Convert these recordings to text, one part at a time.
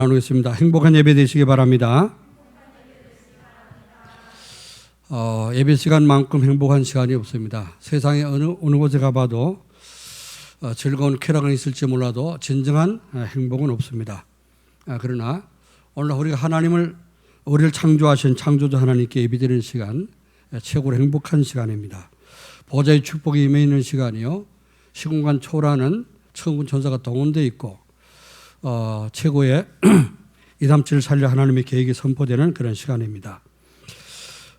나누겠습니다. 행복한 예배 되시기 바랍니다. 예배 시간만큼 행복한 시간이 없습니다. 세상에 어느 곳에 가봐도 즐거운 쾌락은 있을지 몰라도 진정한 행복은 없습니다. 그러나 오늘 우리가 우리를 창조하신 창조자 하나님께 예배드리는 시간, 최고로 행복한 시간입니다. 보좌의 축복이 임해 있는 시간이요, 시공간 초월하는 천군 천사가 동원되어 있고 최고의 237을 살려 하나님의 계획이 선포되는 그런 시간입니다.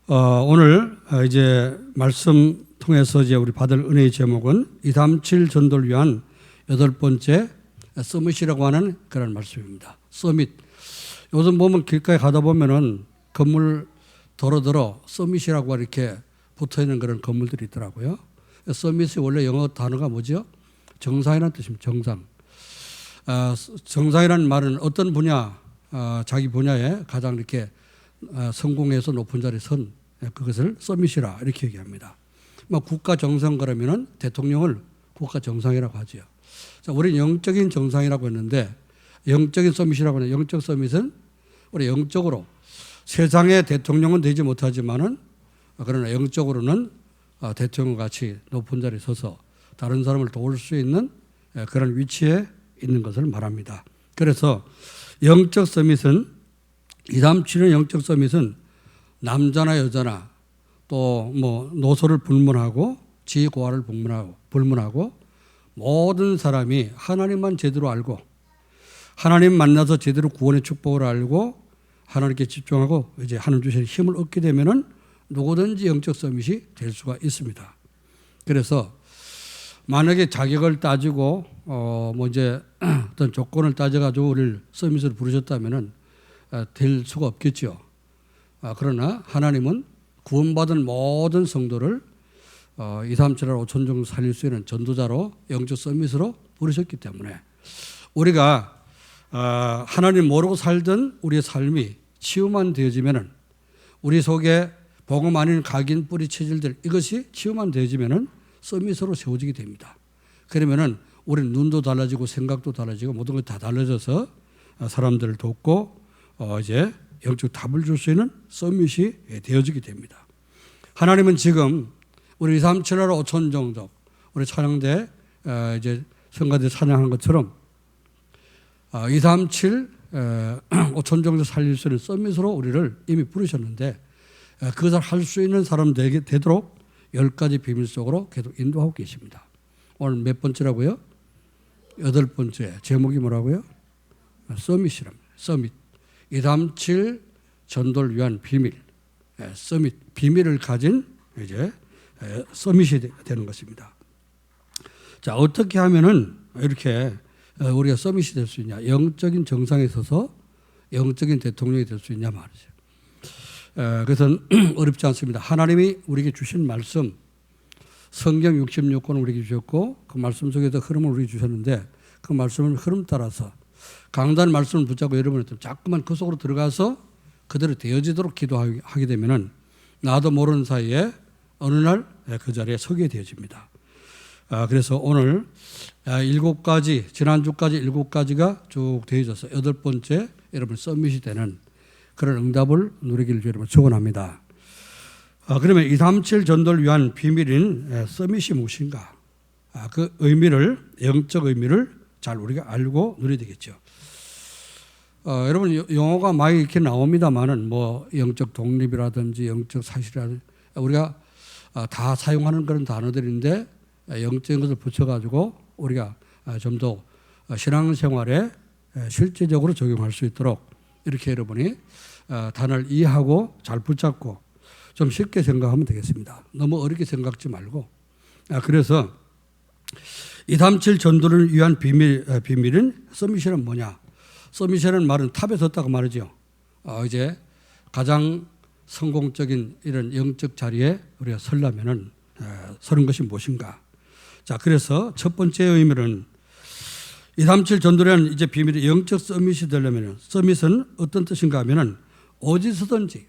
오늘 이제 말씀 통해서 이제 우리 받을 은혜의 제목은 237 전도를 위한 8번째 서밋이라고 하는 그런 말씀입니다. 서밋. 요즘 보면 길가에 가다 보면은 건물 도로들어 서밋이라고 이렇게 붙어 있는 그런 건물들이 있더라고요. 서밋이 원래 영어 단어가 뭐죠? 정상이라는 뜻입니다. 정상. 정상이라는 말은 어떤 분야, 자기 분야에 가장 이렇게 성공해서 높은 자리에 선 그것을 서밋이라 이렇게 얘기합니다. 국가 정상 그러면은 대통령을 국가 정상이라고 하죠. 자, 우리는 영적인 정상이라고 했는데 영적인 서밋이라고 하는 영적 서밋은 우리 영적으로 세상의 대통령은 되지 못하지만은 그러나 영적으로는 대통령 같이 높은 자리에 서서 다른 사람을 도울 수 있는 그런 위치에 있는 것을 말합니다. 그래서 영적 서밋은 237의 영적 서밋은 남자나 여자나 또 노소를 불문하고 지고하를 불문하고 모든 사람이 하나님만 제대로 알고 하나님 만나서 제대로 구원의 축복을 알고 하나님께 집중하고 이제 하나님 주신 힘을 얻게 되면은 누구든지 영적 서밋이 될 수가 있습니다. 그래서 만약에 자격을 따지고 이제 어떤 조건을 따져가지고 우리를 서밋으로 부르셨다면은 될 수가 없겠죠. 그러나 하나님은 구원받은 모든 성도를 237로 5천 정도 살릴 수 있는 전도자로 영적 서밋으로 부르셨기 때문에 우리가 하나님 모르고 살던 우리의 삶이 치유만 되어지면은 우리 속에 복음 아닌 각인 뿌리 체질들 이것이 치유만 되어지면은 서밋으로 세워지게 됩니다. 그러면은 우리는 눈도 달라지고 생각도 달라지고 모든 것이 다 달라져서 사람들을 돕고 이제 영적 답을 줄 수 있는 서밋이 되어지게 됩니다. 하나님은 지금 우리 237하로 5천 정도 우리 찬양대 이제 성가대 찬양한 것처럼 237 5천 정도 살릴 수 있는 서밋으로 우리를 이미 부르셨는데 그것을 할 수 있는 사람 되도록 10가지 비밀 속으로 계속 인도하고 계십니다. 오늘 몇 번째라고요? 8번째. 제목이 뭐라고요? 서밋이랍니다. 서밋. 237 전도를 위한 비밀. 서밋. 비밀을 가진 이제 서밋이 되는 것입니다. 자, 어떻게 하면은 이렇게 우리가 서밋이 될 수 있냐? 영적인 정상에 서서 영적인 대통령이 될 수 있냐 말이죠. 그것은 어렵지 않습니다. 하나님이 우리에게 주신 말씀, 성경 66권을 우리에게 주셨고 그 말씀 속에서 흐름을 우리에게 주셨는데 그 말씀을 흐름 따라서 강단 말씀을 붙잡고 여러분이 자꾸만 그 속으로 들어가서 그대로 되어지도록 기도하게 되면은 나도 모르는 사이에 어느 날 그 자리에 서게 되어집니다. 그래서 오늘 7가지, 지난주까지 7가지가 쭉 되어져서 8번째 여러분 서밋이 되는 그런 응답을 누리기를 여러분 축원합니다. 그러면 237 전도를 위한 비밀인 서밋이 무엇인가? 그 의미를, 영적 의미를 잘 우리가 알고 누려야 되겠죠. 여러분 용어가 많이 이렇게 나옵니다만은 영적 독립이라든지 영적 사실이라든지 우리가 다 사용하는 그런 단어들인데 영적인 것을 붙여가지고 우리가 좀 더 신앙생활에 실제적으로 적용할 수 있도록 이렇게 여러분이 단어를 이해하고 잘 붙잡고 좀 쉽게 생각하면 되겠습니다. 너무 어렵게 생각지 말고. 그래서 237 전도를 위한 비밀은 서밋이란 뭐냐? 서밋이라는 말은 탑에 섰다고 말이죠. 이제 가장 성공적인 이런 영적 자리에 우리가 서려면은 서는 것이 무엇인가? 자, 그래서 첫 번째 의미는 237 전도라는 이제 비밀이 영적 서밋이 되려면 서밋은 어떤 뜻인가 하면은 어디서든지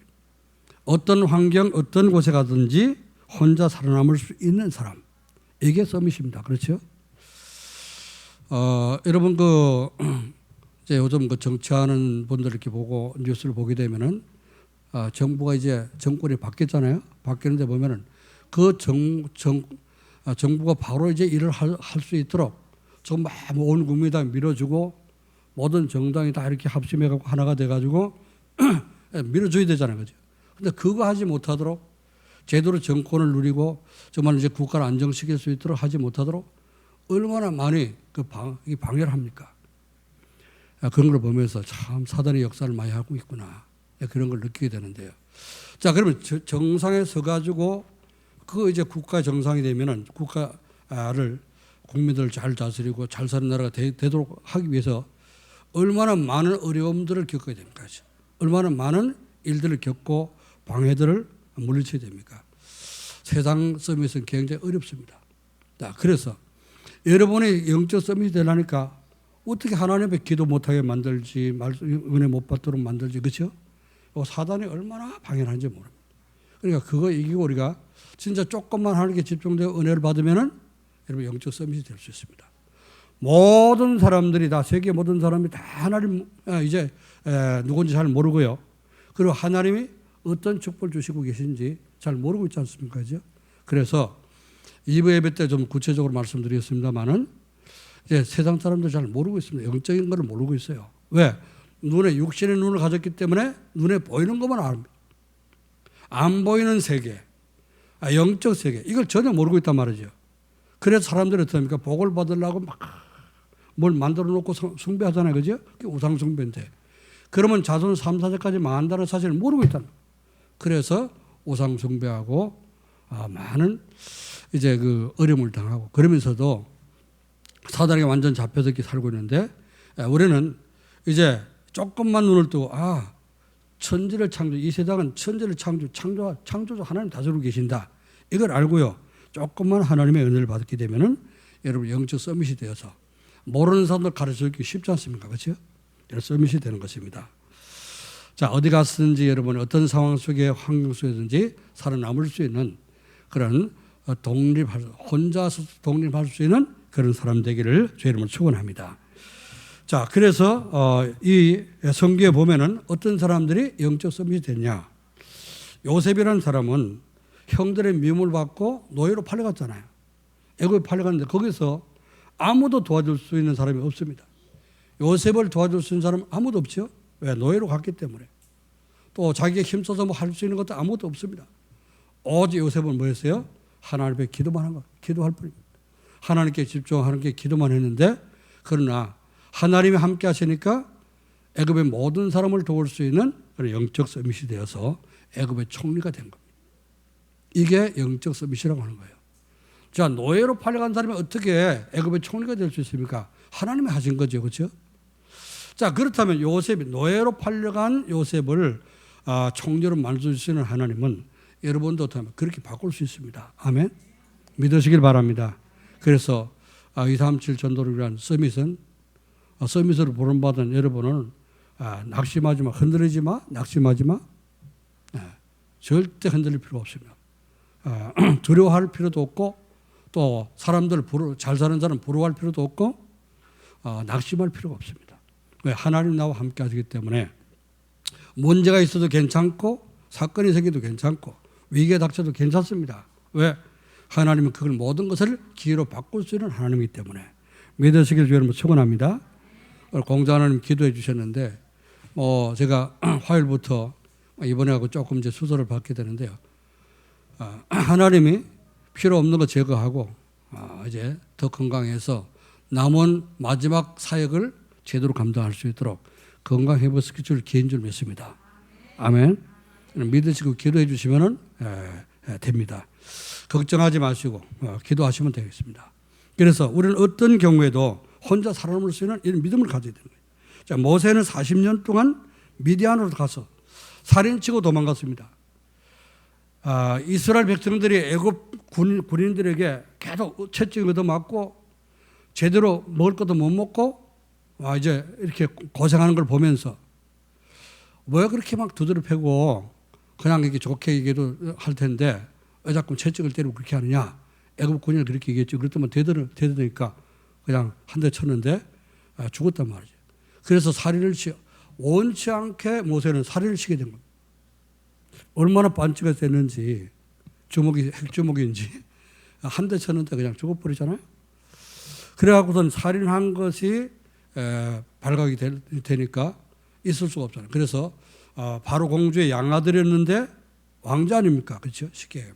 어떤 환경 어떤 곳에 가든지 혼자 살아남을 수 있는 사람 이게 서밋입니다. 그렇죠? 여러분 이제 요즘 그 정치하는 분들 이렇게 보고 뉴스를 보게 되면은 정부가 이제 정권이 바뀌었잖아요. 바뀌는데 보면은 그 정부가 바로 이제 일을 할 수 있도록 정말 온 국민이 다 밀어주고 모든 정당이 다 이렇게 합심해갖고 하나가 돼가지고 밀어줘야 되잖아요, 그죠? 근데 그거 하지 못하도록 제대로 정권을 누리고 정말 이제 국가를 안정시킬 수 있도록 하지 못하도록 얼마나 많이 방해를 합니까? 그런 걸 보면서 참 사단의 역사를 많이 하고 있구나. 그런 걸 느끼게 되는데요. 자, 그러면 정상에 서가지고 그 이제 국가 정상이 되면은 국가를 국민들을 잘 다스리고 잘 사는 나라가 되도록 하기 위해서 얼마나 많은 어려움들을 겪어야 됩니까? 얼마나 많은 일들을 겪고 방해들을 물리쳐야 됩니까? 세상 서밋은 굉장히 어렵습니다. 자, 그래서 여러분이 영적 서밋이 되려니까 어떻게 하나님 앞에 기도 못하게 만들지, 은혜 못 받도록 만들지, 그렇죠? 사단이 얼마나 방해를 하는지 모릅니다. 그러니까 그거 이기고 우리가 진짜 조금만 하나님께 집중되어 은혜를 받으면은 여러분 영적 서밋이 될 수 있습니다. 모든 사람들이 다 세계 모든 사람이 다 하나님 이제 누군지 잘 모르고요. 그리고 하나님이 어떤 축복을 주시고 계신지 잘 모르고 있지 않습니까? 그죠? 그래서 2부 예배 때 좀 구체적으로 말씀드렸습니다만은 이제 세상 사람들 잘 모르고 있습니다. 영적인 것을 모르고 있어요. 왜? 눈에 육신의 눈을 가졌기 때문에 눈에 보이는 것만 압니다. 안 보이는 세계, 영적 세계 이걸 전혀 모르고 있단 말이죠. 그래서 사람들이 어떻게 합니까? 복을 받으려고 막 뭘 만들어 놓고 숭배하잖아요. 그죠? 그게 우상 숭배인데 그러면 자손 3, 4세까지 망한다는 사실을 모르고 있다는 거예요. 그래서 우상 숭배하고 많은 이제 그 어려움을 당하고 그러면서도 사단에게 완전 잡혀서 이렇게 살고 있는데 우리는 이제 조금만 눈을 뜨고 천지를 창조, 이 세상은 천지를 창조주 하나님 다스리고 계신다. 이걸 알고요. 조금만 하나님의 은혜를 받게 되면은 여러분 영적 서밋이 되어서 모르는 사람들 가르쳐주기 쉽지 않습니까? 그렇죠? 서밋이 되는 것입니다. 자, 어디 갔든지 여러분 어떤 상황 속에 환경 속에든지 살아남을 수 있는 그런 혼자서 독립할 수 있는 그런 사람 되기를 주의 이름으로 축원합니다. 자, 그래서 이 성경에 보면은 어떤 사람들이 영적 서밋이 됐냐? 요셉이라는 사람은 형들의 미움을 받고 노예로 팔려갔잖아요. 애굽에 팔려갔는데 거기서 아무도 도와줄 수 있는 사람이 없습니다. 요셉을 도와줄 수 있는 사람은 아무도 없죠. 왜? 노예로 갔기 때문에. 또 자기가 힘써서 뭐 할 수 있는 것도 아무것도 없습니다. 오직 요셉은 뭐였어요? 하나님 앞에 기도만 한 거, 기도할 뿐입니다. 하나님께 집중하는 게 기도만 했는데 그러나 하나님이 함께 하시니까 애굽의 모든 사람을 도울 수 있는 영적 서밋이 되어서 애굽의 총리가 된 겁니다. 이게 영적 서밋이라고 하는 거예요. 자, 노예로 팔려간 사람이 어떻게 애굽의 총리가 될 수 있습니까? 하나님이 하신 거죠. 그렇죠? 자, 그렇다면 요셉이 노예로 팔려간 요셉을 총리로 만들어주시는 하나님은 여러분도 그렇게 바꿀 수 있습니다. 아멘. 믿으시길 바랍니다. 그래서 237 전도를 위한 서밋은 서밋으로 부름받은 여러분은 낙심하지 마, 흔들리지 마, 낙심하지 마. 절대 흔들릴 필요가 없습니다. 두려워할 필요도 없고 또 사람들 잘 사는 사람 부러워할 필요도 없고 낙심할 필요가 없습니다. 왜? 하나님 나와 함께 하시기 때문에 문제가 있어도 괜찮고 사건이 생겨도 괜찮고 위기에 닥쳐도 괜찮습니다. 왜? 하나님은 그걸 모든 것을 기회로 바꿀 수 있는 하나님이기 때문에 믿으시길 주여 여러분 축원합니다. 공자 하나님 기도해 주셨는데 제가 화요일부터 이번에 하고 조금 이제 수소를 받게 되는데요. 하나님이 필요 없는 거 제거하고 이제 더 건강해서 남은 마지막 사역을 제대로 감당할 수 있도록 건강 회복 스케줄 기회인 줄 믿습니다. 아멘. 믿으시고 기도해 주시면은 됩니다. 걱정하지 마시고 기도하시면 되겠습니다. 그래서 우리는 어떤 경우에도 혼자 살아남을 수 있는 이런 믿음을 가져야 되는 거예요. 자, 모세는 40년 동안 미디안으로 가서 살인치고 도망갔습니다. 이스라엘 백성들이 애굽 군인들에게 계속 채찍을 얻어맞고 제대로 먹을 것도 못 먹고 이제 이렇게 고생하는 걸 보면서 왜 그렇게 막 두드려 패고 그냥 이렇게 좋게 얘기도 할 텐데 왜 자꾸 채찍을 때리고 그렇게 하느냐. 애굽 군인을 그렇게 얘기했죠. 그랬더니 대들으니까 그냥 한 대 쳤는데 죽었단 말이죠. 그래서 원치 않게 모세는 살인을 시게 된 겁니다. 얼마나 반칙이 됐는지, 핵주먹인지 한 대 쳤는데 그냥 죽어버리잖아요. 그래갖고선 살인한 것이 발각이 되니까 있을 수가 없잖아요. 그래서 바로 공주의 양아들이었는데 왕자 아닙니까? 그렇죠? 쉽게.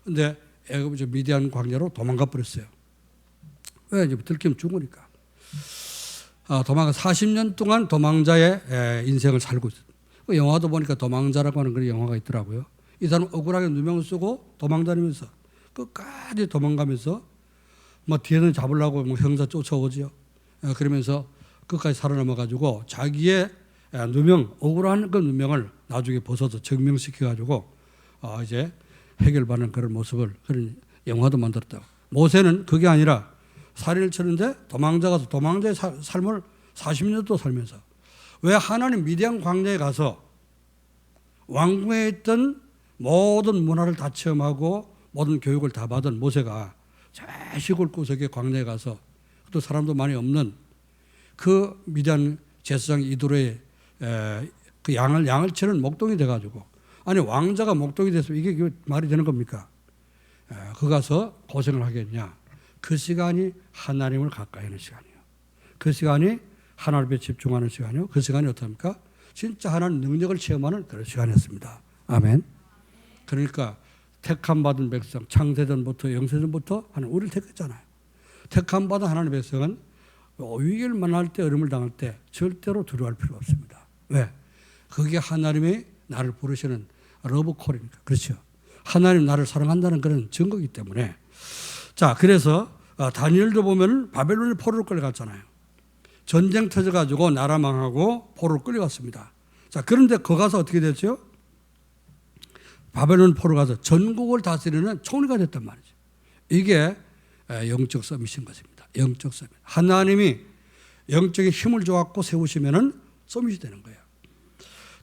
근데 애굽 미디안 광야로 도망가 버렸어요. 왜? 이제 들키면 죽으니까. 도망가 40년 동안 도망자의 인생을 살고 있어요. 그 영화도 보니까 도망자라고 하는 그런 영화가 있더라고요. 이 사람 억울하게 누명을 쓰고 도망다니면서 끝까지 도망가면서 뭐 뒤에는 잡으려고 뭐 형사 쫓아오죠. 그러면서 끝까지 살아남아 가지고 자기의 억울한 그 누명을 나중에 벗어서 증명시켜 가지고 이제 해결받는 그런 모습을 그런 영화도 만들었다고. 모세는 그게 아니라 살인을 쳤는데 도망자의 삶을 40년도 살면서 왜 하나님 미디안 광야에 가서 왕궁에 있던 모든 문화를 다 체험하고 모든 교육을 다 받은 모세가 저 시골 구석에 광야에 가서 또 사람도 많이 없는 그 미디안 제사장 이도로의 그 양을 치는 목동이 돼가지고 아니 왕자가 목동이 돼서 이게 말이 되는 겁니까? 그 가서 고생을 하겠냐? 그 시간이 하나님을 가까이 하는 시간이에요. 그 시간이 하나님에 집중하는 시간이요. 그 시간이 어떻습니까? 진짜 하나님 능력을 체험하는 그런 시간이었습니다. 아멘. 그러니까 택함 받은 백성, 창세전부터 영세전부터 하나님 우리를 택했잖아요. 택함 받은 하나님의 백성은 위기를 만날 때, 어려움을 당할 때 절대로 두려워할 필요가 없습니다. 왜? 그게 하나님이 나를 부르시는 러브콜이니까. 그렇죠. 하나님 나를 사랑한다는 그런 증거이기 때문에. 자, 그래서 다니엘도 보면 바벨론이 포로로 끌려갔잖아요. 전쟁 터져가지고 나라 망하고 포로로 끌려갔습니다. 자, 그런데 거기 가서 어떻게 됐죠? 바벨론 포로 가서 전국을 다스리는 총리가 됐단 말이죠. 이게 영적 서밋인 것입니다. 영적 서밋. 하나님이 영적인 힘을 줘갖고 세우시면은 서밋이 되는 거예요.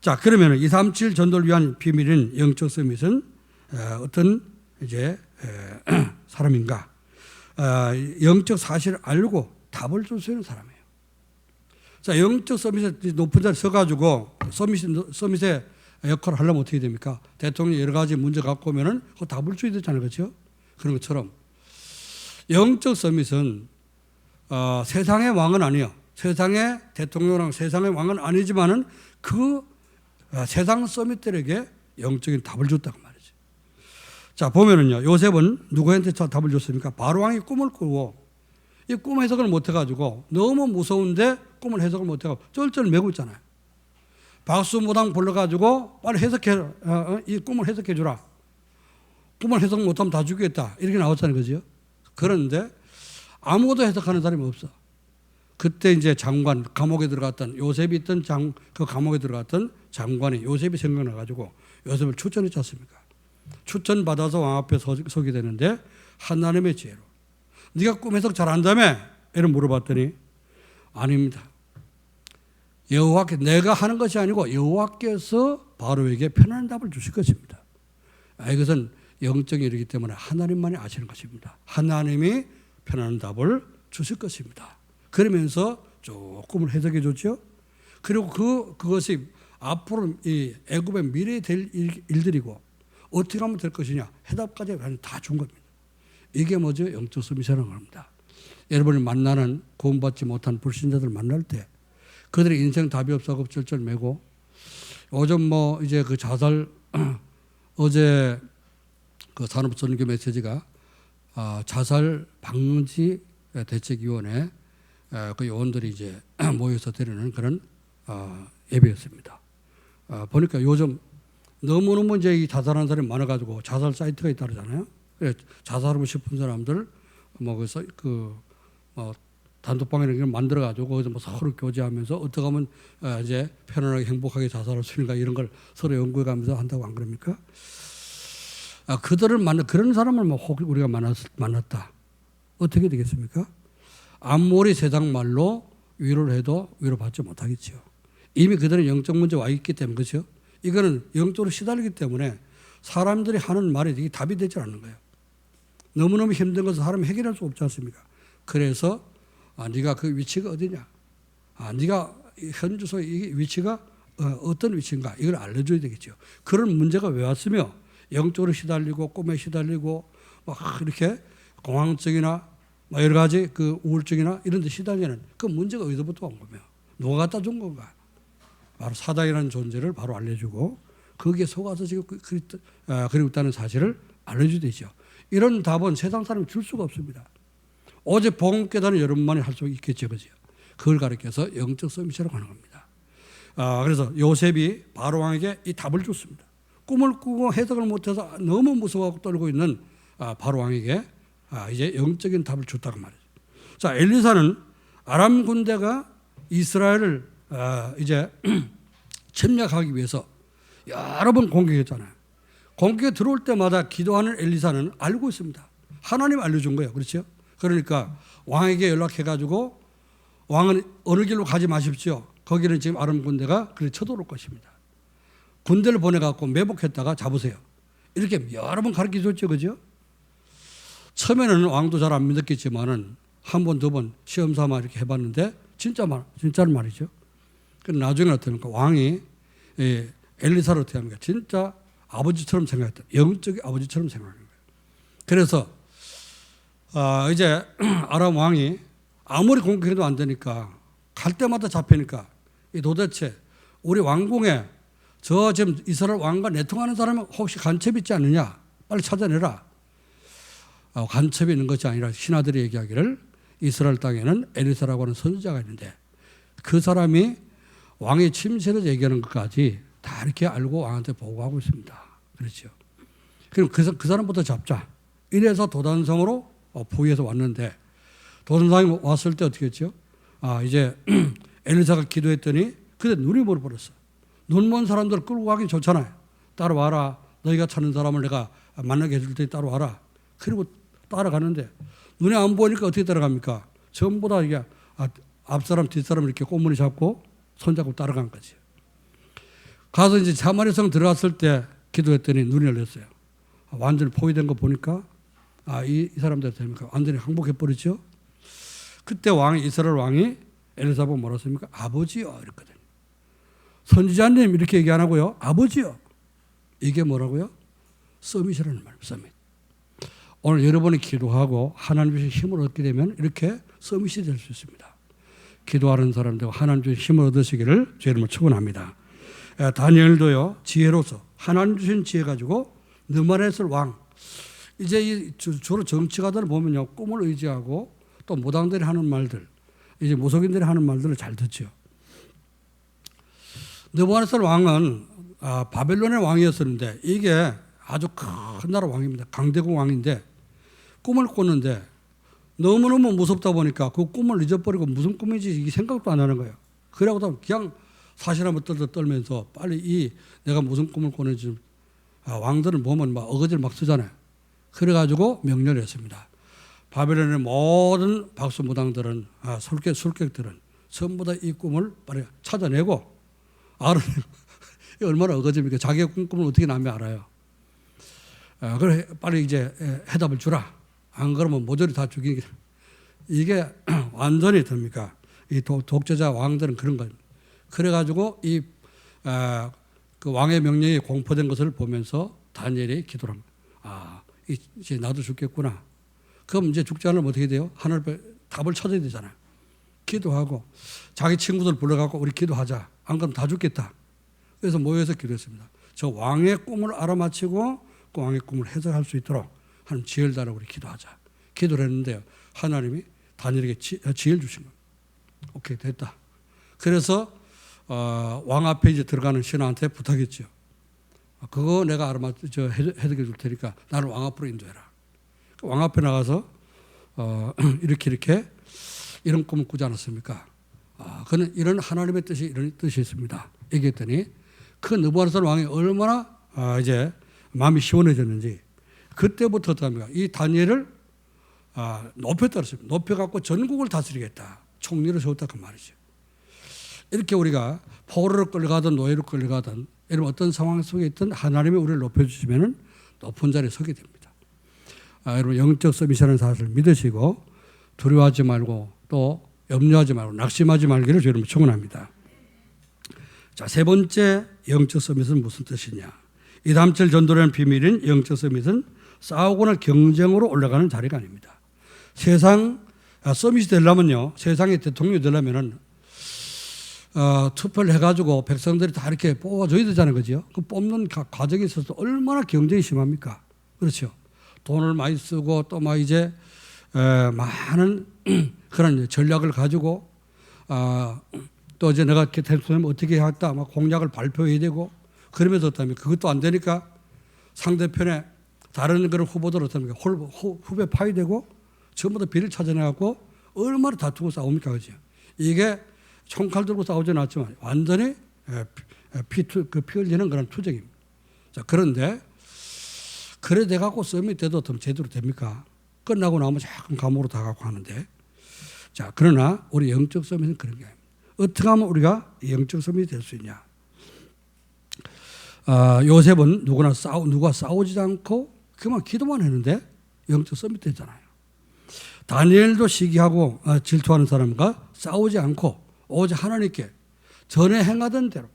자, 그러면 237 전도를 위한 비밀인 영적 서밋은 어떤 이제 사람인가? 영적 사실을 알고 답을 줄 수 있는 사람이에요. 자, 영적 서밋에 높은 자리에 서가지고 서밋의 역할을 하려면 어떻게 됩니까? 대통령이 여러 가지 문제 갖고 오면은 그 답을 줘야 되잖아요. 그렇죠? 그런 것처럼 영적 서밋은 세상의 왕은 아니에요. 세상의 대통령이랑 세상의 왕은 아니지만은 그 세상 서밋들에게 영적인 답을 줬다고 말이죠. 자, 보면은요. 요셉은 누구한테 답을 줬습니까? 바로왕이 꿈을 꾸고 이 꿈 해석을 못 해가지고 너무 무서운데 꿈을 해석을 못 해가지고 쩔쩔 매고 있잖아요. 박수무당 불러가지고 빨리 해석해, 이 꿈을 해석해 주라. 꿈을 해석 못하면 다 죽이겠다. 이렇게 나왔잖아요. 그죠? 그런데 아무도 해석하는 사람이 없어. 그때 이제 장관, 감옥에 들어갔던 요셉이 있던 그 감옥에 들어갔던 장관이 요셉이 생각나가지고 요셉을 추천했지 않습니까? 추천받아서 왕 앞에 서게 되는데 하나님의 지혜로 네가 꿈 해석 잘한다며? 이런 물어봤더니 아닙니다. 여호와께 내가 하는 것이 아니고 여호와께서 바로에게 편안한 답을 주실 것입니다. 이것은 영적인 일이기 때문에 하나님만이 아시는 것입니다. 하나님이 편안한 답을 주실 것입니다. 그러면서 조금을 해석해 줬죠. 그리고 그것이 앞으로 이 애굽의 미래에 될 일들이고 어떻게 하면 될 것이냐 해답까지 다 준 겁니다. 이게 뭐죠? 영적 서밋이라는 겁니다. 여러분이 만나는 구원받지 못한 불신자들 만날 때 그들의 인생 답이 없어서 쩔쩔 매고 요즘 뭐 이제 그 자살 어제 그 산업선교 메시지가 자살 방지 대책위원회 그 요원들이 이제 모여서 드리는 그런 예배였습니다. 보니까 요즘 너무너무 이제 이 자살하는 사람이 많아가지고 자살 사이트가 있다잖아요. 자살하고 싶은 사람들 뭐 단톡방이나 이런 만들어가지고 거기서 뭐 서로 교제하면서 어떻게 하면 이제 편안하게 행복하게 자살할 수 있는가 이런 걸 서로 연구해가면서 한다고 안 그럽니까? 그들을 그런 사람을 뭐 혹 우리가 만났다. 어떻게 되겠습니까? 아무리 세상 말로 위로를 해도 위로받지 못하겠죠. 이미 그들은 영적 문제 와 있기 때문에 그렇죠. 이거는 영적으로 시달리기 때문에 사람들이 하는 말이 이게 답이 되지 않는 거예요. 너무너무 힘든 것을 사람이 해결할 수 없지 않습니까? 그래서 네가 그 위치가 어디냐? 네가 현주소 이 위치가 어떤 위치인가 이걸 알려줘야 되겠죠. 그런 문제가 왜 왔으며 영적으로 시달리고 꿈에 시달리고 막 이렇게 공황증이나 여러 가지 그 우울증이나 이런 데 시달리는 그 문제가 어디서부터 온 거며 누가 갖다 준 건가. 바로 사단이라는 존재를 바로 알려주고 거기에 속아서 지금 그리고 있다는 사실을 알려줘야 되죠. 이런 답은 세상 사람이 줄 수가 없습니다. 오직 복음 깨달은 여러분만이 할 수 있겠죠. 그죠? 그걸 가르쳐서 영적 서밋으로 가는 겁니다. 그래서 요셉이 바로 왕에게 이 답을 줬습니다. 꿈을 꾸고 해석을 못해서 너무 무서워하고 떨고 있는 바로 왕에게 이제 영적인 답을 줬다고 말이죠. 자, 엘리사는 아람 군대가 이스라엘을 이제 침략하기 위해서 여러 번 공격했잖아요. 공격에 들어올 때마다 기도하는 엘리사는 알고 있습니다. 하나님 알려준 거예요. 그렇죠? 그러니까 왕에게 연락해가지고 왕은 어느 길로 가지 마십시오. 거기는 지금 아람 군대가 그렇게 쳐들어올 것입니다. 군대를 보내갖고 매복했다가 잡으세요. 이렇게 여러 번 가르쳐 줬죠. 그죠? 처음에는 왕도 잘 안 믿었겠지만은 한 번, 두 번 시험 삼아 이렇게 해봤는데 진짜는 말이죠. 그럼 나중에 어떻습니까? 왕이 엘리사를 어떻게 합니까? 진짜 아버지처럼 생각했다. 영적인 아버지처럼 생각하는 거예요. 그래서 이제 아람 왕이 아무리 공격해도 안 되니까 갈 때마다 잡히니까 도대체 우리 왕궁에 저 지금 이스라엘 왕과 내통하는 사람은 혹시 간첩이 있지 않느냐? 빨리 찾아내라. 간첩이 있는 것이 아니라 신하들이 얘기하기를 이스라엘 땅에는 엘리사라고 하는 선지자가 있는데 그 사람이 왕의 침실에서 얘기하는 것까지 다 이렇게 알고 왕한테 보고하고 있습니다. 그렇죠. 그럼 그 사람부터 잡자. 이래서 도단성으로 포위해서 왔는데 도단성이 왔을 때 어떻게 했죠? 이제 엘리사가 기도했더니 그때 눈이 멀어버렸어. 눈 먼 사람들 끌고 가긴 좋잖아요. 따라와라. 너희가 찾는 사람을 내가 만나게 해줄 테니 따라와라. 그리고 따라가는데 눈에 안 보이니까 어떻게 따라갑니까? 전부 다 이게 앞사람 뒷사람 이렇게 꼬무니 잡고 손잡고 따라간 거지. 가서 이제 사마리아성 들어갔을 때 기도했더니 눈이 열렸어요. 완전히 포위된 거 보니까 이 사람들 됩니까? 완전히 항복해버렸죠. 그때 이스라엘 왕이 엘리사 보고 뭐라 했습니까? 아버지요 이랬거든요. 선지자님 이렇게 얘기 안 하고요. 아버지요. 이게 뭐라고요? 서밋이라는 말이에요. 서밋. 오늘 여러분이 기도하고 하나님 주신 힘을 얻게 되면 이렇게 서밋이 될 수 있습니다. 기도하는 사람들 하나님 주신 힘을 얻으시기를 주 이름으로 축원합니다. 다니엘도요. 지혜로서 하나님 주신 지혜 가지고 느마레스 왕. 이제 주로 정치가들을 보면요. 꿈을 의지하고 또 무당들이 하는 말들, 이제 무속인들이 하는 말들을 잘 듣죠. 느부갓네살 왕은 바벨론의 왕이었었는데 이게 아주 큰 나라 왕입니다. 강대국 왕인데 꿈을 꿨는데 너무너무 무섭다 보니까 그 꿈을 잊어버리고 무슨 꿈인지 이게 생각도 안 하는 거예요. 그러고도 그냥 사실 한번 떨면서 빨리 내가 무슨 꿈을 꿨는지 왕들은 보면 막 어거지를 막 쓰잖아요. 그래가지고 명령을 했습니다. 바벨론의 모든 박수무당들은 술객들은 전부 다 이 꿈을 빨리 찾아내고 알아내고 얼마나 어거지입니까? 자기의 꿈을 어떻게 남이 알아요. 그래 빨리 이제 해답을 주라. 안 그러면 모조리 다 죽이게. 이게 완전히 됩니까? 이 독재자 왕들은 그런 거예요. 그래가지고 그 왕의 명령이 공포된 것을 보면서 다니엘이 기도를 합니다. 이제 나도 죽겠구나. 그럼 이제 죽지 않으면 어떻게 돼요? 하늘 답을 찾아야 되잖아요. 기도하고 자기 친구들 불러갖고 우리 기도하자. 안 그러면 다 죽겠다. 그래서 모여서 기도했습니다. 저 왕의 꿈을 알아맞히고 그 왕의 꿈을 해석할 수 있도록 하나님 지혜를 달라고 우리 기도하자. 기도를 했는데요. 하나님이 다니엘에게 지혜를 주신 거예요. 오케이 됐다. 그래서 왕 앞에 이제 들어가는 신하한테 부탁했죠. 그거 내가 해석해 줄 테니까 나를 왕 앞으로 인도해라. 왕 앞에 나가서 이렇게 이런 꿈을 꾸지 않았습니까? 그는 이런 하나님의 뜻이 이런 뜻이 있습니다. 얘기했더니 그 느부갓네살 왕이 얼마나 이제 마음이 시원해졌는지 그때부터 어떡합니까? 이 다니엘을 높였다 그랬습니다. 높여갖고 전국을 다스리겠다. 총리를 세웠다 그 말이죠. 이렇게 우리가 포로로 끌려가든 노예로 끌려가든 이런 어떤 상황 속에 있든 하나님이 우리를 높여주시면 높은 자리에 서게 됩니다. 여러분 영적 서밋이라는 사실을 믿으시고 두려워하지 말고 또 염려하지 말고 낙심하지 말기를 여러분 축원합니다. 자, 세 번째 영적 서밋은 무슨 뜻이냐? 이담칠 전도라는 비밀인 영적 서밋은 싸우거나 경쟁으로 올라가는 자리가 아닙니다. 세상 서밋이 되려면요, 세상의 대통령이 되려면은 투표를 해가지고 백성들이 다 이렇게 뽑아줘야 되잖아요, 그죠? 그 뽑는 과정에 있어서 얼마나 경쟁이 심합니까? 그렇죠. 돈을 많이 쓰고 또 막 이제 많은 그런 전략을 가지고 또 이제 내가 대통령 어떻게 하겠다 막 공약을 발표해야 되고 그러면서 어떠면 그것도 안 되니까 상대편에 다른 그런 후보들 어떻습니까? 후배 파이되고 전부 다 비를 찾아내갖고 얼마나 다투고 싸웁니까, 그죠? 이게 총칼 들고 싸우지는 않지만 완전히 피 흘리는 그런 투쟁입니다. 자, 그런데 그래 돼갖고 썸이 돼도 더 제대로 됩니까? 끝나고 나면 조금 감옥으로 다가고 하는데, 자, 그러나 우리 영적 썸은 그런 게 아닙니다. 어떻게 하면 우리가 영적 썸이 될 수 있냐? 요셉은 누가 싸우지 않고 그만 기도만 했는데 영적 썸이 됐잖아요. 다니엘도 시기하고 질투하는 사람과 싸우지 않고 오직 하나님께 전에 행하던 대로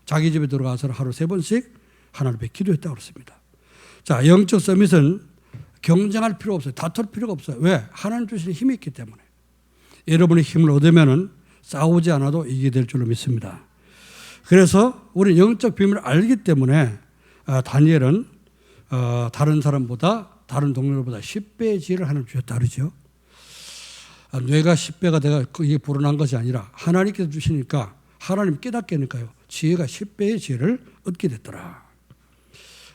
자기 집에 들어가서 하루 3번씩 하나님께 기도했다고 그랬습니다. 자, 영적 서밋은 경쟁할 필요 없어요. 다툴 필요가 없어요. 왜? 하나님 주시는 힘이 있기 때문에. 여러분의 힘을 얻으면은 싸우지 않아도 이기게 될 줄로 믿습니다. 그래서 우리 영적 비밀을 알기 때문에 다니엘은 다른 사람보다 다른 동료보다 10배의 지혜를 하나님 주셨다 그러죠. 뇌가 10배가 내가 이게 불어난 것이 아니라 하나님께서 주시니까 하나님 깨닫게 하니까요. 지혜가 10배의 지혜를 얻게 됐더라.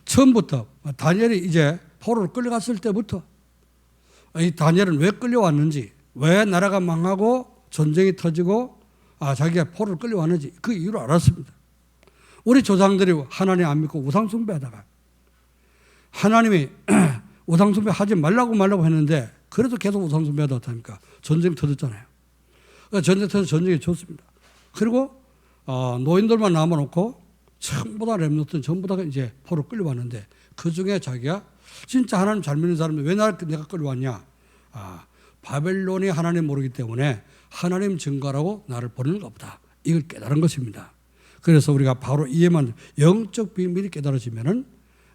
처음부터 다니엘이 이제 포로로 끌려갔을 때부터 이 다니엘은 왜 끌려왔는지, 왜 나라가 망하고 전쟁이 터지고 자기가 포로로 끌려왔는지 그 이유를 알았습니다. 우리 조상들이 하나님 안 믿고 우상숭배하다가 하나님이 우상숭배하지 말라고 했는데 그래도 계속 우상숭배하다 못합니까? 전쟁 터졌잖아요. 전쟁 터져서 전쟁이 좋습니다. 그리고 노인들만 남아놓고 전부 다 렘노트는 전부 다 이제 포로 끌려왔는데 그 중에 자기가 진짜 하나님 잘 믿는 사람이 왜 내가 끌려왔냐? 바벨론이 하나님 모르기 때문에 하나님 증거라고 나를 보내는 것보다 이걸 깨달은 것입니다. 그래서 우리가 바로 이해만 영적 비밀이 깨달아지면은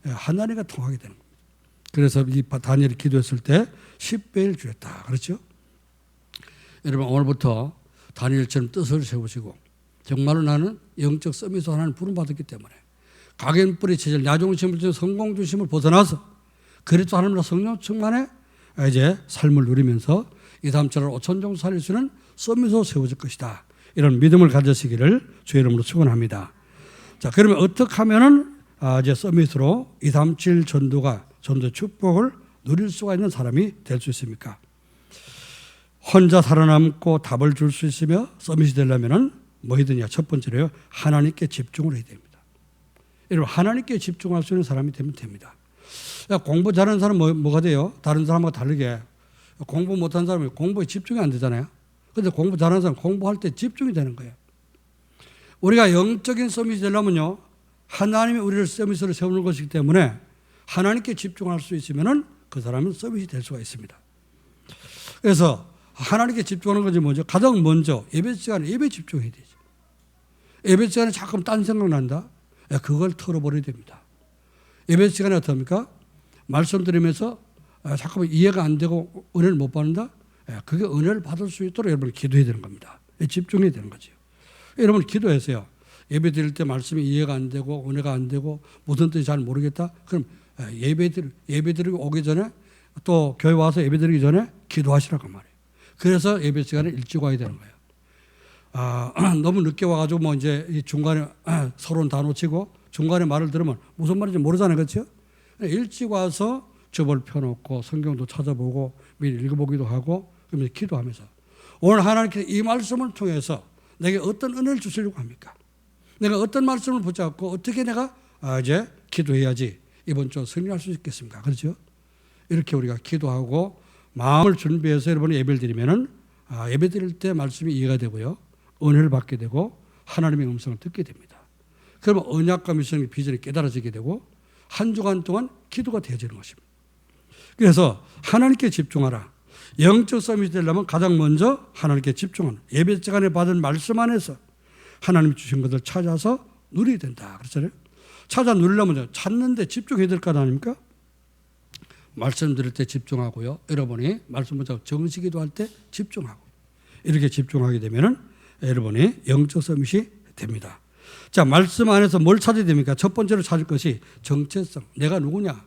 하나님과 통하게 되는 겁니다. 그래서 이 다니엘이 기도했을 때 10배를 주었다. 그렇죠? 여러분 오늘부터 다니엘처럼 뜻을 세우시고 정말로 나는 영적 서밋으로 하나님 부름받았기 때문에 각인뿌리 체질, 야종심을 주신 성공 중심을 벗어나서 그리스도 하나님과 성령 충만에 이제 삶을 누리면서 이 다음처럼 5천 종 살릴 수 있는 서밋으로 세워질 것이다. 이런 믿음을 가지시기를 주의 이름으로 축원합니다. 자, 그러면 어떻게 하면은 이제 서밋으로 237 전도 축복을 누릴 수가 있는 사람이 될 수 있습니까? 혼자 살아남고 답을 줄 수 있으며 서밋이 되려면은 뭐 해야 첫 번째로요, 하나님께 집중을 해야 됩니다. 여러분, 하나님께 집중할 수 있는 사람이 되면 됩니다. 공부 잘하는 사람은 뭐가 돼요? 다른 사람과 다르게 공부 못하는 사람은 공부에 집중이 안 되잖아요. 그런데 공부 잘하는 사람은 공부할 때 집중이 되는 거예요. 우리가 영적인 서밋이 되려면요, 하나님이 우리를 서밋으로 세우는 것이기 때문에 하나님께 집중할 수 있으면 그 사람은 서밋이 될 수가 있습니다. 그래서 하나님께 집중하는 것이 뭐죠? 가장 먼저 예배 시간에 예배 집중해야 되죠. 예배 시간에 자꾸 딴 생각 난다? 그걸 털어버려야 됩니다. 예배 시간에 어떻습니까? 말씀 드리면서 잠깐만 이해가 안 되고 은혜를 못 받는다? 그게 은혜를 받을 수 있도록 여러분 기도해야 되는 겁니다. 집중해야 되는 거죠. 여러분 기도하세요. 예배 드릴 때 말씀이 이해가 안 되고 은혜가 안 되고 무슨 뜻인지 잘 모르겠다? 그럼 예배 드리고 오기 전에 또 교회 와서 예배 드리기 전에 기도하시라고 말이에요. 그래서 예배 시간에 일찍 와야 되는 거예요. 너무 늦게 와가지고 뭐 이제 중간에 서로는 다 놓치고 중간에 말을 들으면 무슨 말인지 모르잖아요. 그렇죠? 일찍 와서 접을 펴놓고 성경도 찾아보고 미리 읽어보기도 하고 그러면서 기도하면서 오늘 하나님께서 이 말씀을 통해서 내게 어떤 은혜를 주시려고 합니까? 내가 어떤 말씀을 붙잡고 어떻게 내가 이제 기도해야지 이번 주 승리할 수 있겠습니까? 그렇죠? 이렇게 우리가 기도하고 마음을 준비해서 여러분이 예배를 드리면은 예배 드릴 때 말씀이 이해가 되고요. 은혜를 받게 되고 하나님의 음성을 듣게 됩니다. 그러면 언약과 미션의 비전이 깨달아지게 되고 한 주간 동안 기도가 되어지는 것입니다. 그래서 하나님께 집중하라. 영적 서밋이 되려면 가장 먼저 하나님께 집중하는 예배 시간에 받은 말씀 안에서 하나님 주신 것을 찾아서 누려야 된다 그랬잖아요. 찾아 누리려면 찾는데 집중해야 될 것 아닙니까? 말씀 들을 때 집중하고요. 여러분이 말씀 보자고 정식기도 할 때 집중하고 이렇게 집중하게 되면은 여러분이 영적 서밋이 됩니다. 자, 말씀 안에서 뭘 찾아야 됩니까? 첫 번째로 찾을 것이 정체성. 내가 누구냐?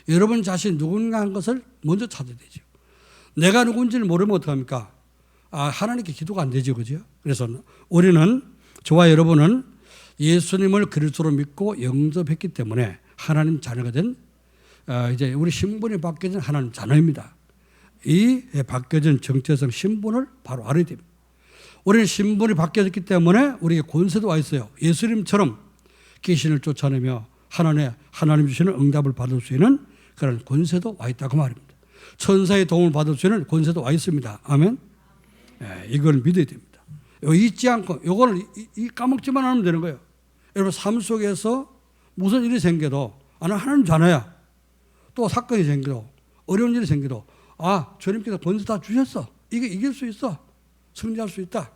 여러분 자신 누군가 한 것을 먼저 찾아야 되죠. 내가 누군지를 모르면 어떡합니까? 하나님께 기도가 안 되죠. 그죠? 그래서 우리는, 저와 여러분은 예수님을 그리스도로 믿고 영접했기 때문에 하나님 자녀가 된, 이제 우리 신분이 바뀌어진 하나님 자녀입니다. 이 바뀌어진 정체성 신분을 바로 알아야 됩니다. 우리는 신분이 바뀌어졌기 때문에 우리에게 권세도 와 있어요. 예수님처럼 귀신을 쫓아내며 하나님 주시는 응답을 받을 수 있는 그런 권세도 와 있다고 말입니다. 천사의 도움을 받을 수 있는 권세도 와 있습니다. 아멘. 이걸 믿어야 됩니다. 잊지 않고 이걸 까먹지만 하면 되는 거예요. 여러분 삶 속에서 무슨 일이 생겨도 나는 하나님 자녀야. 또 사건이 생겨도 어려운 일이 생겨도 주님께서 권세 다 주셨어. 이게 이길 수 있어. 승리할 수 있다.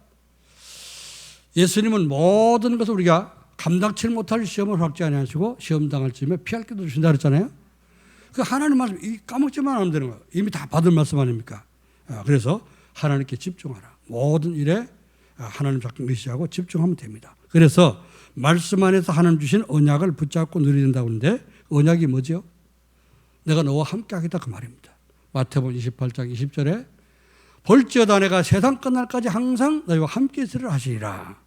예수님은 모든 것을 우리가 감당치 못할 시험을 확지 아니하시고 시험 당할 즈음에 피할 길도 주신다 그랬잖아요. 그 하나님 말씀 까먹지만 하면 되는 거예요. 이미 다 받은 말씀 아닙니까? 그래서 하나님께 집중하라. 모든 일에 하나님 작품 의지하고 집중하면 됩니다. 그래서 말씀 안에서 하나님 주신 언약을 붙잡고 누려야 된다고 하는데 언약이 뭐죠? 내가 너와 함께 하겠다 그 말입니다. 마태복음 28장 20절에 볼지어다 내가 세상 끝날까지 항상 너희와 함께 있으리라 하시리라.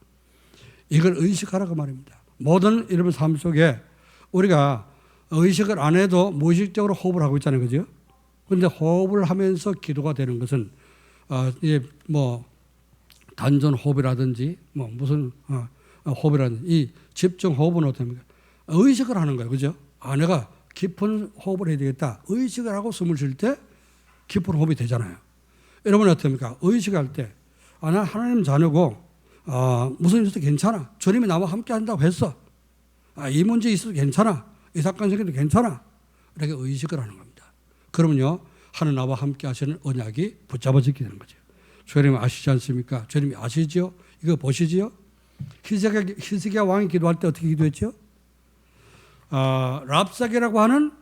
이걸 의식하라 그 말입니다. 모든 여러분 삶 속에 우리가 의식을 안 해도 무의식적으로 호흡을 하고 있잖아요. 그죠? 그런데 호흡을 하면서 기도가 되는 것은 이제 뭐 단전 호흡이라든지 뭐 무슨 호흡이라든지 이 집중 호흡은 어떻습니까? 의식을 하는 거예요. 그죠? 내가 깊은 호흡을 해야 되겠다. 의식을 하고 숨을 쉴 때 깊은 호흡이 되잖아요. 여러분 어떻습니까? 의식할 때 나 하나님 자녀고 무슨 일 있어도 괜찮아. 주님이 나와 함께 한다고 했어. 이 문제 있어도 괜찮아. 이 사건 생겨도 괜찮아. 이렇게 의식을 하는 겁니다. 그러면요 하나님 나와 함께 하시는 언약이 붙잡아지게 되는 거죠. 주님 아시지 않습니까? 주님이 아시지요? 이거 보시지요? 히스기야 왕이 기도할 때 어떻게 기도했죠? 랍사게라고 하는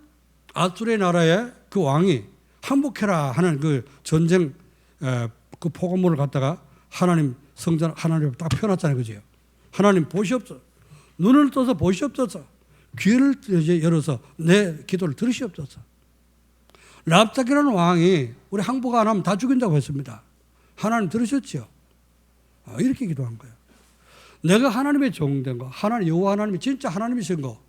아수르의 나라의 그 왕이 항복해라 하는 그 전쟁 그 포고물을 갖다가 하나님 성전 하나님 딱 펴놨잖아요. 그죠? 하나님 보시옵소서. 눈을 떠서 보시옵소서. 귀를 이제 열어서 내 기도를 들으시옵소서. 랍사게라는 왕이 우리 항복 안 하면 다 죽인다고 했습니다. 하나님 들으셨죠? 이렇게 기도한 거예요. 내가 하나님의 종된 거, 여호와 하나님이 진짜 하나님이신 거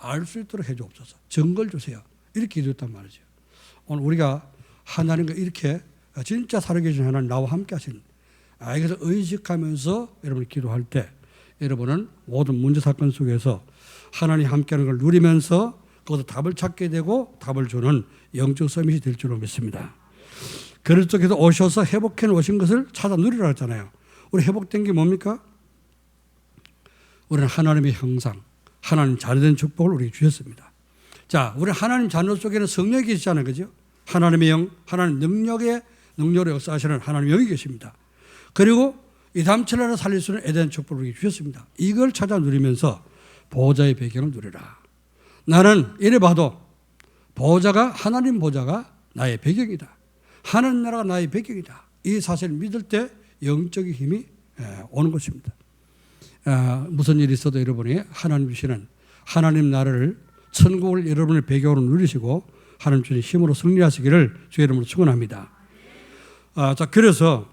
알 수 있도록 해주옵소서. 증거를 주세요. 이렇게 기도했단 말이죠. 오늘 우리가 하나님과 이렇게 진짜 살아계신 하나님 나와 함께 하시는 그래서 의식하면서 여러분이 기도할 때 여러분은 모든 문제 사건 속에서 하나님 함께하는 걸 누리면서 거기서 답을 찾게 되고 답을 주는 영적 서밋이 될 줄로 믿습니다. 그리스도께서 오셔서 회복해 오신 것을 찾아 누리라 했잖아요. 우리 회복된 게 뭡니까? 우리는 하나님의 형상, 하나님 자녀된 축복을 우리에게 주셨습니다. 자, 우리 하나님 자녀 속에는 성령이 계시잖아요. 그죠? 하나님의 영, 하나님 능력으로 역사하시는 하나님의 영이 계십니다. 그리고 이 다음철날을 살릴 수 있는 에덴 축복을 우리에게 주셨습니다. 이걸 찾아 누리면서 보호자의 배경을 누리라. 나는 이래 봐도 하나님 보호자가 나의 배경이다. 하나님 나라가 나의 배경이다. 이 사실을 믿을 때 영적인 힘이 오는 것입니다. 무슨 일이 있어도 여러분이 하나님 주시는 하나님 나라를 천국을 여러분의 배경으로 누리시고 하나님 주신 힘으로 승리하시기를 주의 이름으로 축원합니다. 자, 그래서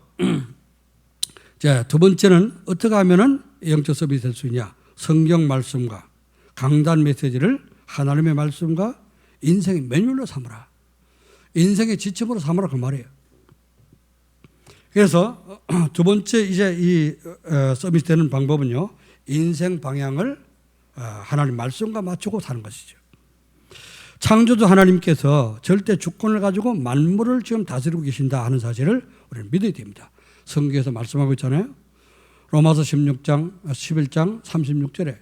자, 두 번째는 어떻게 하면은 영적 서밋이 될 수 있냐? 성경 말씀과 강단 메시지를 하나님의 말씀과 인생의 매뉴얼로 삼으라. 인생의 지침으로 삼으라 그 말이에요. 그래서 두 번째 이제 이 서밋이 되는 방법은요. 인생 방향을 하나님 말씀과 맞추고 사는 것이죠. 창조주 하나님께서 절대 주권을 가지고 만물을 지금 다스리고 계신다 하는 사실을 우리는 믿어야 됩니다. 성경에서 말씀하고 있잖아요. 로마서 11장 36절에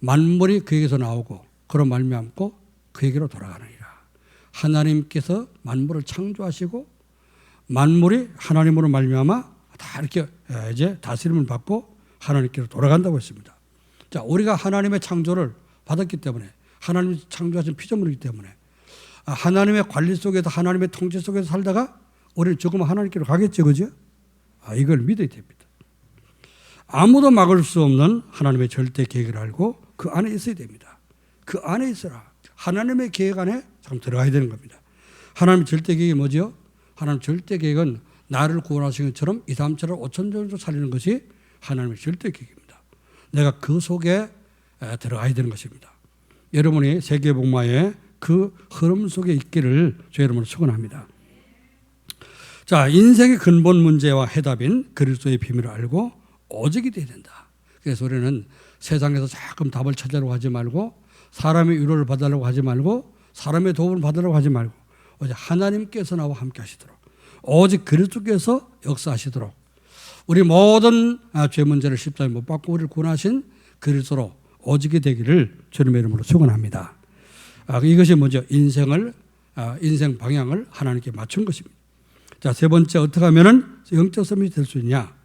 만물이 그에게서 나오고 그로 말미암고 그에게로 돌아가느니라. 하나님께서 만물을 창조하시고 만물이 하나님으로 말미암아 다 이렇게 이제 다스림을 받고 하나님께로 돌아간다고 했습니다. 자, 우리가 하나님의 창조를 받았기 때문에, 하나님이 창조하신 피조물이기 때문에 하나님의 관리 속에서, 하나님의 통치 속에서 살다가 우리는 죽으면 하나님께로 가겠죠, 그죠? 이걸 믿어야 됩니다. 아무도 막을 수 없는 하나님의 절대 계획을 알고 그 안에 있어야 됩니다. 그 안에 있어라. 하나님의 계획 안에 참 들어가야 되는 겁니다. 하나님의 절대 계획이 뭐죠? 하나님 절대 계획은 나를 구원하신 것처럼 이 사람처럼 5천 정도 살리는 것이 하나님의 절대 계획입니다. 내가 그 속에 들어가야 되는 것입니다. 여러분이 세계복마의 그 흐름 속에 있기를 주 여러분을 축원합니다. 자, 인생의 근본 문제와 해답인 그리스도의 비밀을 알고 오직이 되어야 된다. 그래서 우리는 세상에서 자꾸 답을 찾으려고 하지 말고, 사람의 위로를 받으려고 하지 말고, 사람의 도움을 받으려고 하지 말고, 오직 하나님께서 나와 함께 하시도록, 오직 그리스도께서 역사하시도록, 우리 모든 죄 문제를 십자가에 못 박고 우리를 구원하신 그리스도로 오직이 되기를 주님의 이름으로 축원합니다. 이것이 뭐죠? 인생 방향을 하나님께 맞춘 것입니다. 자, 세 번째, 어떻게 하면 영적 섬이 될 수 있냐?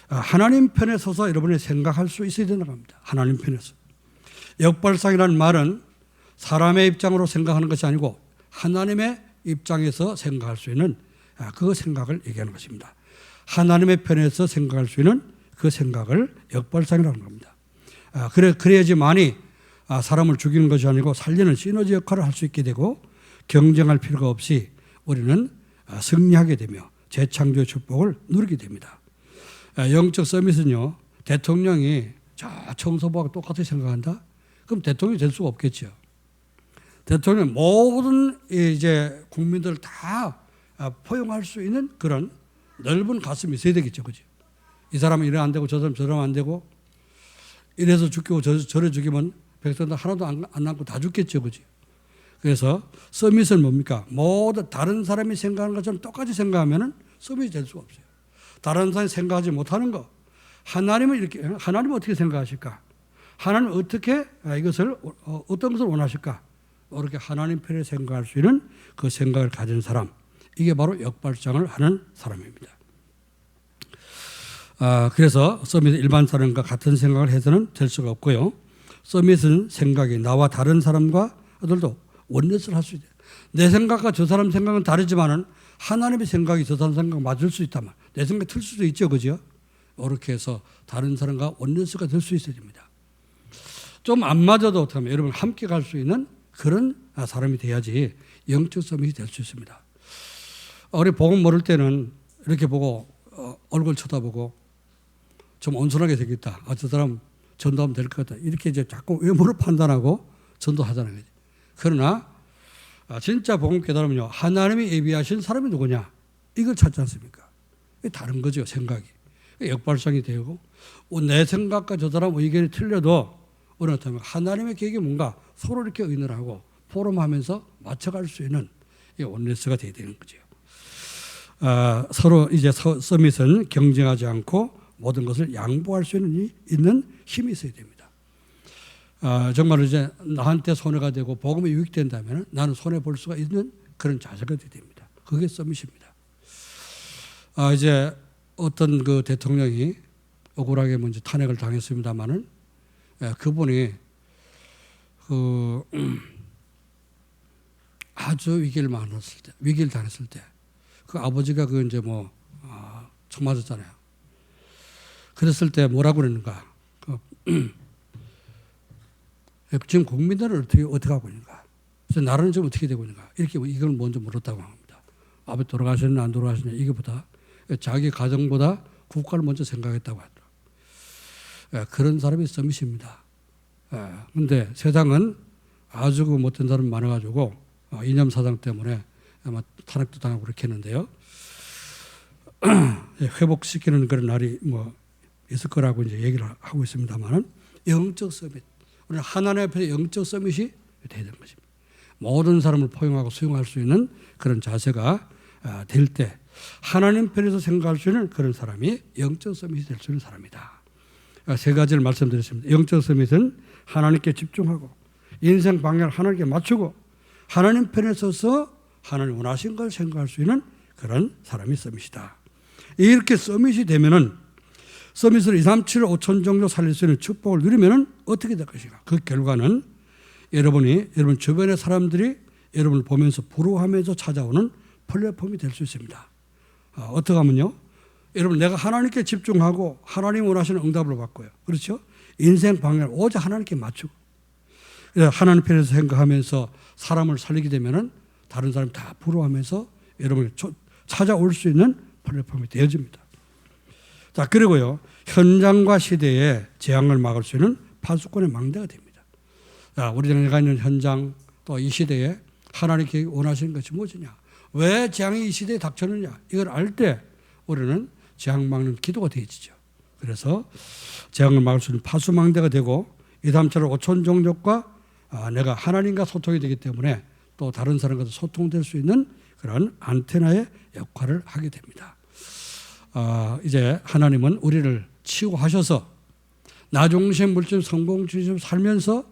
하나님 편에 서서 여러분이 생각할 수 있어야 된다고 합니다. 하나님 편에서. 역발상이라는 말은 사람의 입장으로 생각하는 것이 아니고 하나님의 입장에서 생각할 수 있는 그 생각을 얘기하는 것입니다. 하나님의 편에서 생각할 수 있는 그 생각을 역발상이라는 겁니다. 그래야지만이 사람을 죽이는 것이 아니고 살리는 시너지 역할을 할 수 있게 되고, 경쟁할 필요가 없이 우리는 승리하게 되며 재창조의 축복을 누리게 됩니다. 영적 서밋은요, 대통령이 저 청소부하고 똑같이 생각한다? 그럼 대통령이 될 수가 없겠죠. 대통령은 모든 이제 국민들을 다 포용할 수 있는 그런 넓은 가슴이 있어야 되겠죠, 그죠? 이 사람은 이래 안 되고 저 사람 저러면 안 되고, 이래서 죽이고 저래 죽이면 백성들 하나도 안 남고 다 죽겠죠, 그죠? 그래서 서밋은 뭡니까? 모두 다른 사람이 생각하는 것처럼 똑같이 생각하면은 서밋이 될 수가 없어요. 다른 사람이 생각하지 못하는 거. 하나님은 어떻게 생각하실까? 하나님은 어떻게 이것을 어떤 것을 원하실까? 이렇게 하나님 편에 생각할 수 있는 그 생각을 가진 사람, 이게 바로 역발상을 하는 사람입니다. 그래서 서밋은 일반 사람과 같은 생각을 해서는 될 수가 없고요. 서밋은 생각이 나와 다른 사람과들도 원넷을 할 수 있어요. 내 생각과 저 사람 생각은 다르지만은 하나님의 생각이 저 사람 생각 맞을 수 있다면 내 생각이 틀 수도 있죠, 그죠? 이렇게 해서 다른 사람과 원넷스가 될 수 있어야 됩니다. 좀 안 맞아도 어떻게 하면 여러분 함께 갈 수 있는 그런 사람이 돼야지 영적 서밋이 될 수 있습니다. 우리 복음 모를 때는 이렇게 보고 얼굴 쳐다보고 좀 온순하게 생겼다. 저 사람 전도하면 될 것 같다. 이렇게 이제 자꾸 외모를 판단하고 전도하자는 거지. 그러나 진짜 복음 깨달으면요, 하나님이 예비하신 사람이 누구냐? 이걸 찾지 않습니까? 이게 다른 거죠, 생각이. 역발상이 되고, 내 생각과 저 사람 의견이 틀려도 어떻다면 하나님의 계획이 뭔가 서로 이렇게 의논을 하고 포럼하면서 맞춰갈 수 있는 원네스가 되어야 되는 거죠. 서로 이제 서밋은 경쟁하지 않고 모든 것을 양보할 수 있는 힘이 있어야 됩니다. 정말 이제 나한테 손해가 되고 복음이 유익된다면 나는 손해 볼 수가 있는 그런 자세가 되어야 됩니다. 그게 서밋입니다. 이제 어떤 그 대통령이 억울하게 먼저 탄핵을 당했습니다만은 그분이 아주 위기를 당했을 때 그 아버지가 그 이제 총 맞았잖아요. 그랬을 때 뭐라고 그러는가? 지금 국민들은 어떻게 하고 있는가? 그래서 나라는 지금 어떻게 되고 있는가? 이렇게 이걸 먼저 물었다고 합니다. 아버지 돌아가셨냐 안 돌아가셨냐 이게보다 자기 가정보다 국가를 먼저 생각했다고 하더라고요. 그런 사람이 서밋입니다. 그런데 세상은 아주 못된 사람이 많아가지고 이념 사상 때문에 아마 탄핵도 당하고 그렇게 했는데요. 회복시키는 그런 날이 있을 거라고 이제 얘기를 하고 있습니다만은 영적 서밋, 우리는 하나님 앞에서 영적 서밋이 돼야 되는 것입니다. 모든 사람을 포용하고 수용할 수 있는 그런 자세가 될 때 하나님 편에서 생각할 수 있는 그런 사람이 영적 서밋이 될 수 있는 사람이다. 세 가지를 말씀드렸습니다. 영적 서밋은 하나님께 집중하고 인생 방향을 하나님께 맞추고 하나님 편에 서서 하나님 원하신 걸 생각할 수 있는 그런 사람이 서밋이다. 이렇게 서밋이 되면은 서밋으로 2, 3, 7, 5천 정도 살릴 수 있는 축복을 누리면 어떻게 될 것인가? 그 결과는 여러분 주변의 사람들이 여러분을 보면서 부러워하면서 찾아오는 플랫폼이 될 수 있습니다. 어떻게 하면요? 여러분 내가 하나님께 집중하고 하나님 원하시는 응답을 받고요. 그렇죠? 인생 방향을 오직 하나님께 맞추고 하나님 편에서 생각하면서 사람을 살리게 되면은 다른 사람이 다 부러워하면서 여러분이 찾아올 수 있는 플랫폼이 되어집니다. 자, 그리고요, 현장과 시대의 재앙을 막을 수 있는 파수꾼의 망대가 됩니다. 자, 우리가 있는 현장 또 이 시대에 하나님께 원하시는 것이 무엇이냐? 왜 재앙이 이 시대에 닥쳤느냐? 이걸 알 때 우리는 재앙 막는 기도가 되어지죠. 그래서 재앙을 막을 수 있는 파수망대가 되고 이 다음처럼 5천 종족과 내가 하나님과 소통이 되기 때문에 또 다른 사람과도 소통될 수 있는 그런 안테나의 역할을 하게 됩니다. 이제 하나님은 우리를 치유하셔서 나중심 물질 성공 중심 살면서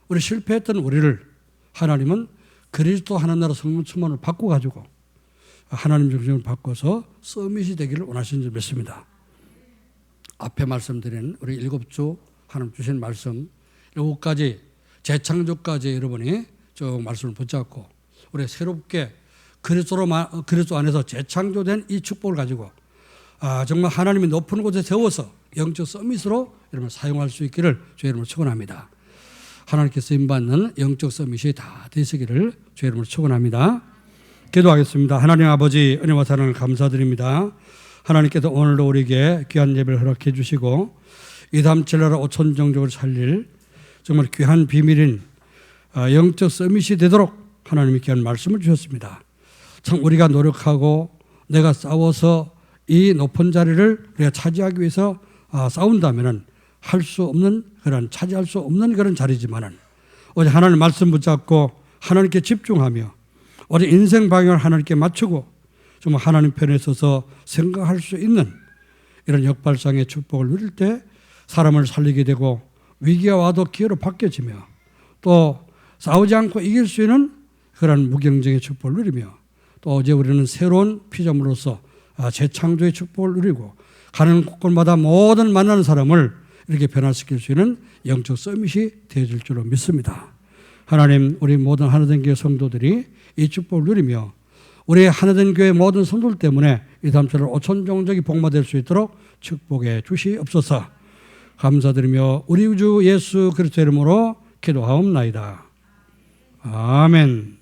우리 실패했던 우리를 하나님은 그리스도 하나님 나라 성령 충만을 바꿔가지고 하나님 중심을 바꿔서 서밋이 되기를 원하시는 줄 믿습니다. 앞에 말씀드린 우리 7주 하나님 주신 말씀 7가지 재창조까지 여러분이 쭉 말씀을 붙잡고 우리 새롭게 그리스도 안에서 재창조된 이 축복을 가지고 정말 하나님이 높은 곳에 세워서 영적 서밋으로 여러분 사용할 수 있기를 주의 이름으로 축원합니다. 하나님께 쓰임받는 영적 서밋이 다 되시기를 주의 이름으로 축원합니다. 기도하겠습니다. 하나님 아버지 은혜와 사랑을 감사드립니다. 하나님께서 오늘도 우리에게 귀한 예배를 허락해 주시고 2, 3, 7 나라 5천 종족을 살릴 정말 귀한 비밀인 영적 서밋이 되도록 하나님이 귀한 말씀을 주셨습니다. 참 우리가 노력하고 내가 싸워서 이 높은 자리를 우리가 차지하기 위해서 싸운다면은 할 수 없는 그런 차지할 수 없는 그런 자리지만은 오직 하나님 말씀 붙잡고 하나님께 집중하며 우리 인생 방향을 하나님께 맞추고 정말 하나님 편에 서서 생각할 수 있는 이런 역발상의 축복을 누릴 때 사람을 살리게 되고 위기가 와도 기회로 바뀌어지며 또 싸우지 않고 이길 수 있는 그런 무경쟁의 축복을 누리며 또 어제 우리는 새로운 피조물로서 재창조의 축복을 누리고 가는 곳곳마다 모든 만나는 사람을 이렇게 변화시킬 수 있는 영적 서밋이 되어질 줄로 믿습니다. 하나님 우리 모든 하나된 교회 성도들이 이 축복을 누리며 우리 하나된 교회 모든 성도들 때문에 이 다음처럼 5천 종족이 복마될 수 있도록 축복해 주시옵소서. 감사드리며 우리 주 예수 그리스도 이름으로 기도하옵나이다. 아멘.